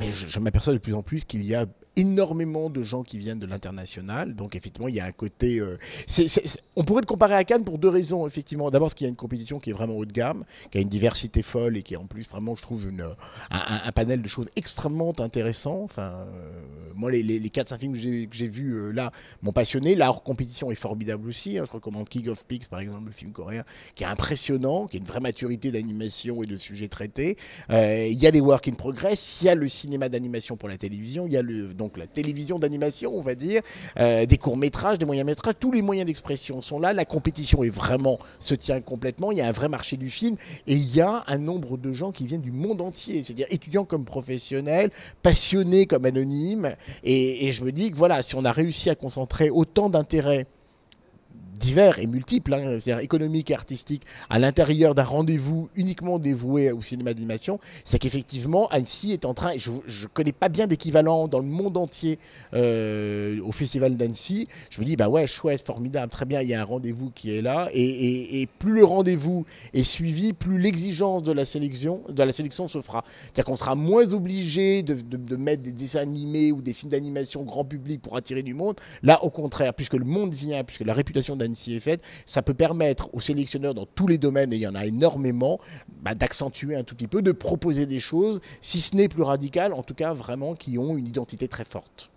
Mais je m'aperçois de plus en plus qu'il y a énormément de gens qui viennent de l'international. Donc, effectivement, il y a un côté. On pourrait le comparer à Cannes pour deux raisons, effectivement. D'abord, parce qu'il y a une compétition qui est vraiment haut de gamme, qui a une diversité folle et qui est en plus, vraiment, je trouve, un panel de choses extrêmement intéressant. Enfin, moi, les 4-5 films que j'ai vus là m'ont passionné. La hors compétition est formidable aussi. Hein. Je recommande King of Pigs, par exemple, le film coréen, qui est impressionnant, qui a une vraie maturité d'animation et de sujets traités. Il y a les work in progress, il y a le cinéma d'animation pour la télévision, il y a donc la télévision d'animation, on va dire, des courts-métrages, des moyens-métrages, tous les moyens d'expression sont là, la compétition est vraiment, se tient complètement, il y a un vrai marché du film et il y a un nombre de gens qui viennent du monde entier, c'est-à-dire étudiants comme professionnels, passionnés comme anonymes, et je me dis que voilà, si on a réussi à concentrer autant d'intérêts divers et multiples, hein, c'est-à-dire économiques et artistiques, à l'intérieur d'un rendez-vous uniquement dévoué au cinéma d'animation, c'est qu'effectivement, Annecy est en train, je ne connais pas bien d'équivalent dans le monde entier au Festival d'Annecy, je me dis, bah ouais, chouette, formidable, très bien, il y a un rendez-vous qui est là, et plus le rendez-vous est suivi, plus l'exigence de la sélection se fera. C'est-à-dire qu'on sera moins obligé de mettre des dessins animés ou des films d'animation grand public pour attirer du monde. Là, au contraire, puisque le monde vient, puisque la réputation d'Annecy est faite, ça peut permettre aux sélectionneurs dans tous les domaines, et il y en a énormément, bah, d'accentuer un tout petit peu, de proposer des choses, si ce n'est plus radicales, en tout cas vraiment qui ont une identité très forte.